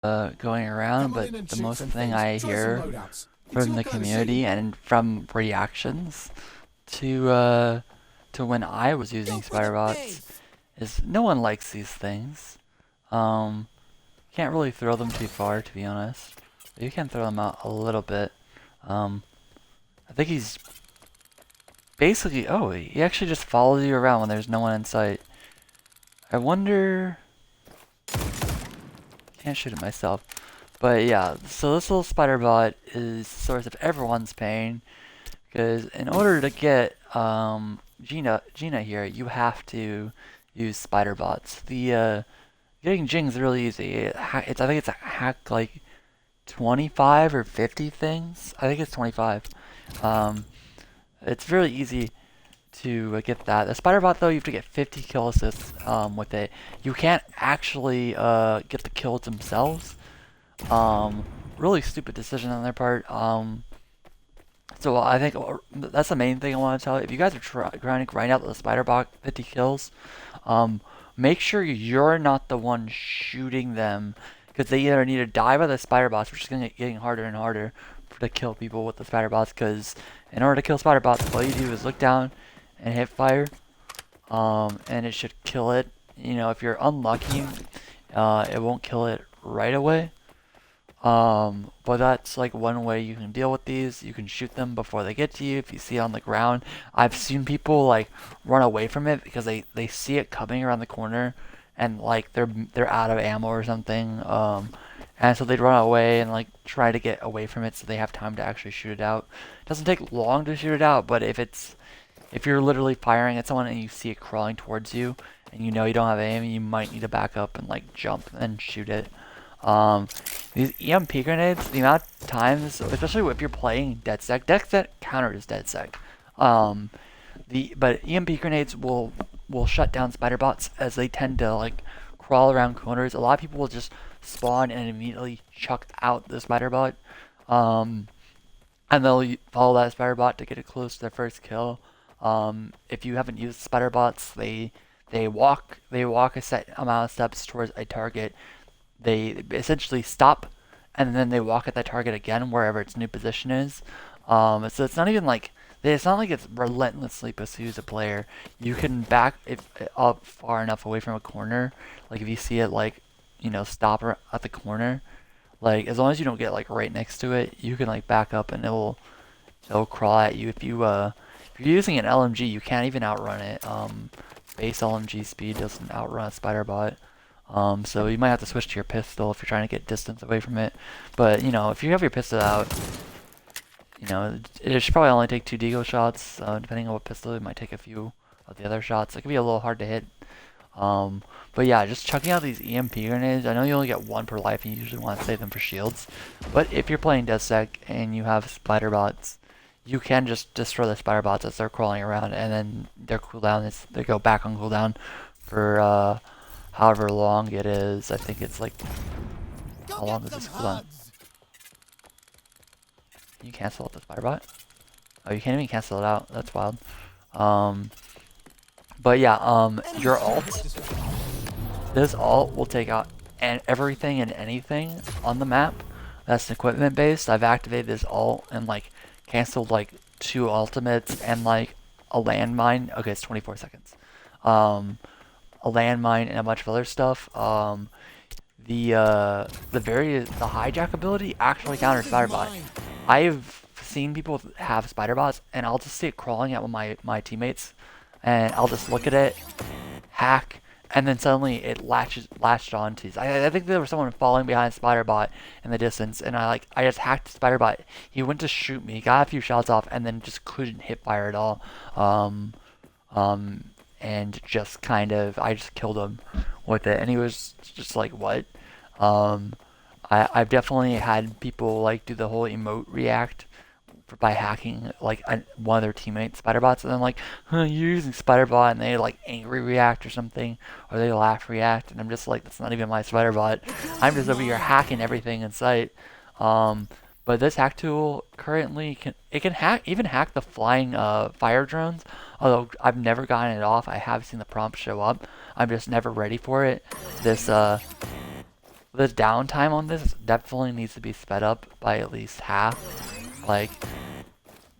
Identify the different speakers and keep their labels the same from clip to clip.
Speaker 1: going around, but the most thing I hear from the community and from reactions to when I was using SpoDrBOTs is no one likes these things. Um, can't really throw them too far, to be honest. But you can throw them out a little bit. Um, I think he's basically, oh, he actually just follows you around when there's no one in sight. I wonder, can't shoot it myself. But yeah, so this little SpoDrBOT is the source of everyone's pain, because in order to get Gina here, you have to use SpoDrBOTs. The getting Jing's really easy. I think it's a hack like 25 or 50 things. I think it's 25. Um, it's really easy to get that. The SpoDrBOT though, you have to get 50 kill assists with it. You can't actually get the kills themselves. Really stupid decision on their part. So I think that's the main thing I want to tell you. If you guys are trying to grind out the SpoDrBOT 50 kills, make sure you're not the one shooting them, because they either need to die by the SpoDrBOTs, which is going to get getting harder and harder to kill people with the SpoDrBOTs, because in order to kill SpoDrBOTs, all you do is look down and hit fire, and it should kill it. You know, if you're unlucky, it won't kill it right away. But that's like one way you can deal with these. You can shoot them before they get to you if you see it on the ground. I've seen people like run away from it because they see it coming around the corner and like they're out of ammo or something. And so they'd run away and like try to get away from it so they have time to actually shoot it out. It doesn't take long to shoot it out, but if you're literally firing at someone and you see it crawling towards you and you know you don't have aim, you might need to back up and like jump and shoot it. These EMP grenades, the amount of times, especially if you're playing DedSec counters DedSec. But EMP grenades will shut down SpoDrBOTs as they tend to like crawl around corners. A lot of people will just spawn and immediately chuck out the SpoDrBOT, and they'll follow that SpoDrBOT to get it close to their first kill. If you haven't used SpoDrBOTs, they walk a set amount of steps towards a target. They essentially stop and then they walk at that target again wherever its new position is. So it's not even like it's not like it's relentlessly pursues a player. You can back it up far enough away from a corner. Like if you see it like, you know, stop at the corner, like as long as you don't get like right next to it, you can like back up and it'll crawl at you. If you're using an LMG, you can't even outrun it. Base LMG speed doesn't outrun a SpoDrBOT. So you might have to switch to your pistol if you're trying to get distance away from it. But, you know, if you have your pistol out, you know, it should probably only take 2 deagle shots. Depending on what pistol, it might take a few of the other shots. It can be a little hard to hit. But yeah, just chucking out these EMP grenades. I know you only get 1 per life and you usually want to save them for shields. But if you're playing DedSec and you have SpoDrBOTs, you can just destroy the SpoDrBOTs as they're crawling around, and then their cooldown they go back on cooldown for however long it is. I think it's like, how long is this cooldown? Can you cancel out the SpoDrBOT? Oh, you can't even cancel it out. That's wild. But yeah, your ult, this ult will take out everything and anything on the map that's equipment based. I've activated this ult and like canceled like 2 ultimates and like a landmine. Okay, it's 24 seconds. A landmine and a bunch of other stuff. The hijack ability actually counters SpoDrBOT. I've seen people have SpoDrBOTs and I'll just see it crawling at my teammates and I'll just look at it, hack, and then suddenly it latched onto. I think there was someone falling behind SpoDrBOT in the distance, and I just hacked SpoDrBOT. He went to shoot me, got a few shots off, and then just couldn't hit fire at all. And just kind of, I just killed him with it, and he was just like, what? I've definitely had people like do the whole emote react by hacking like one of their teammates' SpoDrBOTs, and then like, you're using SpoDrBOT, and they like angry react or something, or they laugh react, and I'm just like, that's not even my SpoDrBOT. I'm just over here hacking everything in sight. But this hack tool currently can hack the flying fire drones. Although I've never gotten it off, I have seen the prompt show up. I'm just never ready for it. This The downtime on this definitely needs to be sped up by at least half. Like,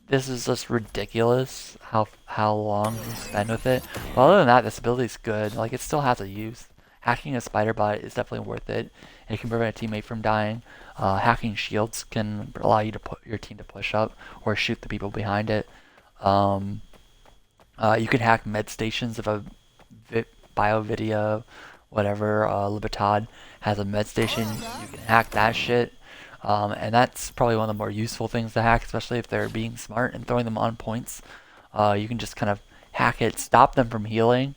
Speaker 1: this is just ridiculous how long you spend with it. But other than that, this ability's good. Like, it still has a use. Hacking a spider bot is definitely worth it. It can prevent a teammate from dying. Hacking shields can allow you to put your team to push up or shoot the people behind it. Um, you can hack med stations if a BioVideo, whatever, Libertad has a med station. You can hack that shit. And that's probably one of the more useful things to hack, especially if they're being smart and throwing them on points. You can just kind of hack it, stop them from healing.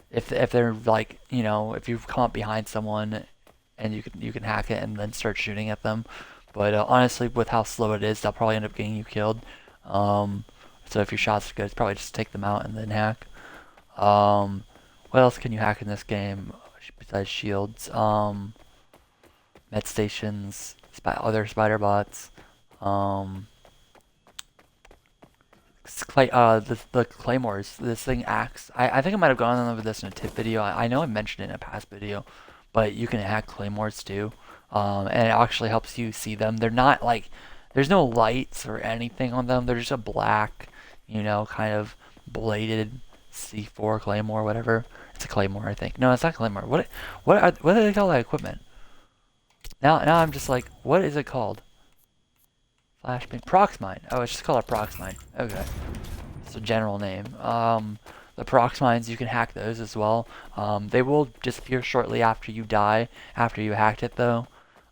Speaker 1: If they're like, you know, if you come up behind someone and you can hack it and then start shooting at them. But honestly, with how slow it is, they'll probably end up getting you killed. So if your shots are good, it's probably just take them out and then hack. What else can you hack in this game besides shields? Med stations, other spider bots. Um, the claymores. This thing acts. I think I might have gone over this in a tip video. I know I mentioned it in a past video, but you can hack claymores too. And it actually helps you see them. They're not like, there's no lights or anything on them. They're just a black, you know, kind of bladed C4 claymore, whatever. It's a claymore, I think. No, it's not claymore. What do they call that equipment? Now I'm just like, what is it called? Flashbang. Proxmine. Oh, it's just called a Proxmine. Okay. It's a general name. The Proxmines, you can hack those as well. They will disappear shortly after you die, after you hacked it though.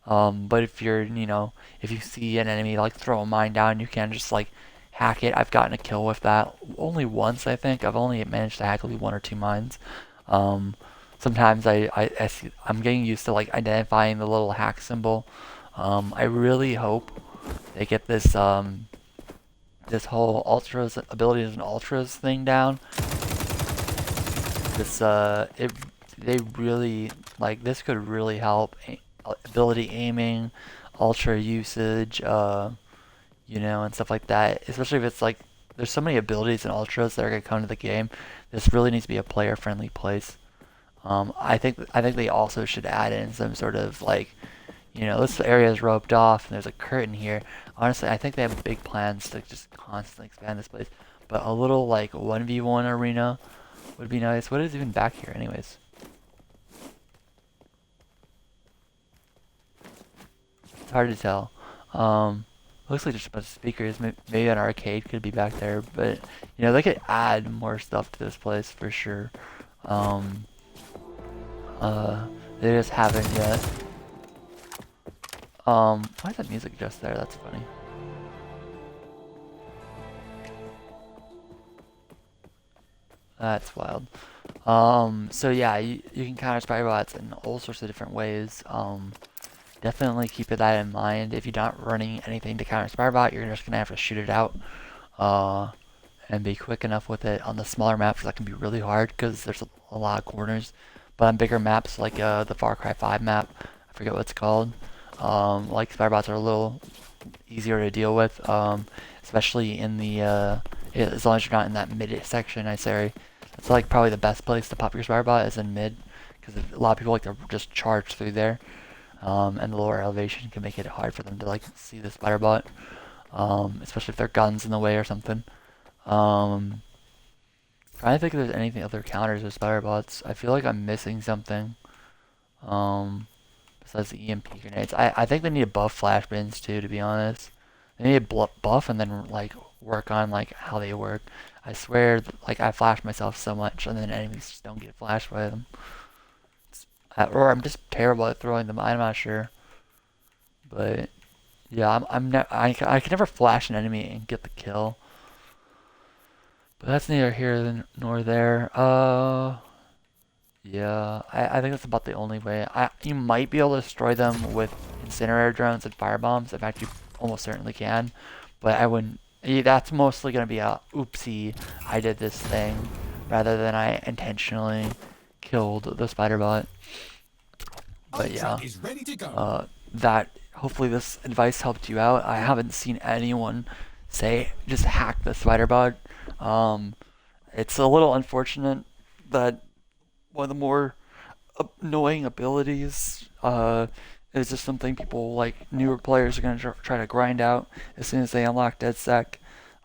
Speaker 1: But if you're, you know, if you see an enemy like throw a mine down, you can just like hack it. I've gotten a kill with that only once, I think. I've only managed to hack only 1 or 2 mines. Sometimes I'm getting used to like identifying the little hack symbol. I really hope they get this this whole ultras abilities and ultras thing down. This they really like this could really help ability aiming, ultra usage, you know, and stuff like that. Especially if it's like there's so many abilities and ultras that are gonna come to the game. This really needs to be a player-friendly place. I think they also should add in some sort of like, you know, this area is roped off and there's a curtain here. Honestly, I think they have big plans to just constantly expand this place. But a little like 1v1 arena would be nice. What is even back here anyways? It's hard to tell. Looks like just a bunch of speakers. Maybe an arcade could be back there, but you know, they could add more stuff to this place for sure. Um, they just haven't yet. Why is that music just there? That's funny. That's wild. So yeah, you can counter spider bots in all sorts of different ways. Definitely keep that in mind. If you're not running anything to counter spider bot, you're just gonna have to shoot it out. And be quick enough with it. On the smaller maps, that can be really hard because there's a lot of corners. But on bigger maps, like the Far Cry 5 map, I forget what it's called. Like spider bots are a little easier to deal with, especially in the as long as you're not in that mid section. I say that's like probably the best place to pop your spider bot is in mid, because a lot of people like to just charge through there, and the lower elevation can make it hard for them to like see the spider bot, especially if their guns in the way or something. Trying to think if there's anything other counters with spider bots. I feel like I'm missing something. Besides the EMP grenades, I think they need to buff flashbangs too. To be honest, they need to buff and then like work on like how they work. I swear, like I flash myself so much, and then enemies just don't get flashed by them. Or I'm just terrible at throwing them. I'm not sure, but yeah, I can never flash an enemy and get the kill. But that's neither here nor there. Yeah, I think that's about the only way. You might be able to destroy them with incinerator drones and fire bombs. In fact, you almost certainly can. But I wouldn't. That's mostly going to be a oopsie, I did this thing, rather than I intentionally killed the spider bot. But yeah, that hopefully this advice helped you out. I haven't seen anyone say just hack the spider bot. It's a little unfortunate that one of the more annoying abilities. Is just something people like newer players are gonna try to grind out as soon as they unlock DedSec.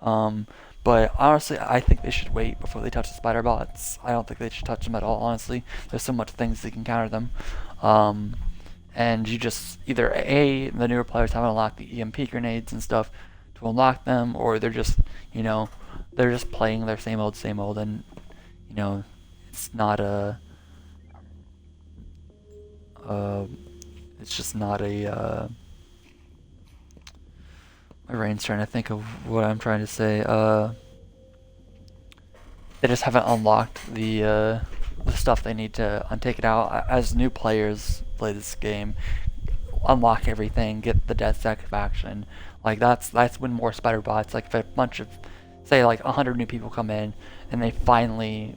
Speaker 1: Um, but honestly, I think they should wait before they touch the spider bots. I don't think they should touch them at all. Honestly, there's so much things that can counter them. Um, and you just either the newer players haven't unlocked the EMP grenades and stuff to unlock them, or they're just they're just playing their same old, and it's not uh, it's just not my brain's trying to think of what I'm trying to say. They just haven't unlocked the stuff they need to take it out. As new players play this game, unlock everything, get the death satisfaction. Like that's when more spider bots. Like if a bunch of, say like 100 new people come in and they finally,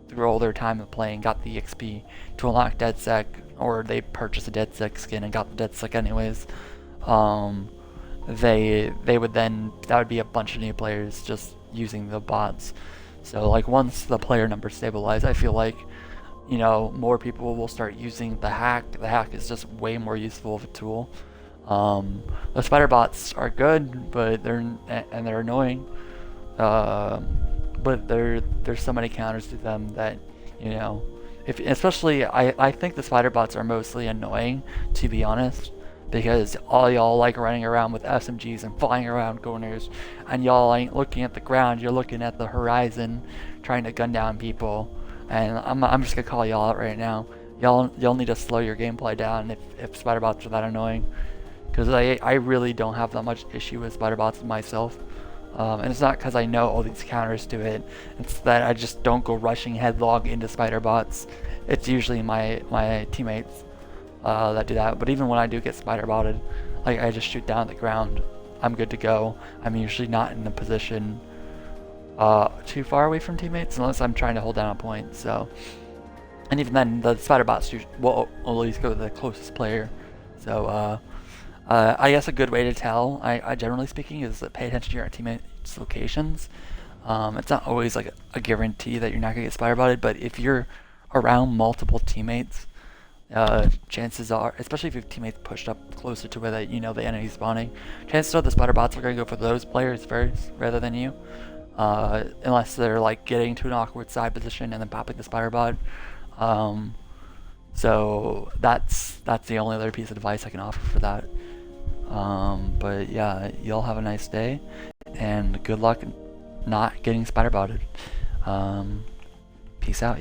Speaker 1: through all their time of playing, got the XP to unlock DedSec, or they purchased a DedSec skin and got the DedSec anyways. They would then, that would be a bunch of new players just using the bots. So like once the player numbers stabilize, I feel like more people will start using the hack. The hack is just way more useful of a tool. The spider bots are good, but they're annoying. But there's so many counters to them that if especially I think the spider bots are mostly annoying, to be honest, because all y'all like running around with SMGs and flying around corners, and y'all ain't looking at the ground. You're looking at the horizon, trying to gun down people. And I'm just gonna call y'all out right now. Y'all need to slow your gameplay down if spider bots are that annoying, because I really don't have that much issue with spider bots myself. And it's not because I know all these counters to it. It's that I just don't go rushing headlong into spider bots. It's usually my teammates that do that. But even when I do get spider botted, like I just shoot down at the ground, I'm good to go. I'm usually not in a position too far away from teammates unless I'm trying to hold down a point. So, and even then, the spider bots will always go to the closest player. So I guess a good way to tell, I generally speaking, is that pay attention to your teammates' locations. It's not always like a guarantee that you're not gonna get spider botted, but if you're around multiple teammates, chances are, especially if your teammates pushed up closer to where the enemy's spawning, chances are the spider bots are gonna go for those players first rather than you. Unless they're like getting to an awkward side position and then popping the spider bot. So that's the only other piece of advice I can offer for that. But yeah, y'all have a nice day, and good luck not getting spider botted. Peace out.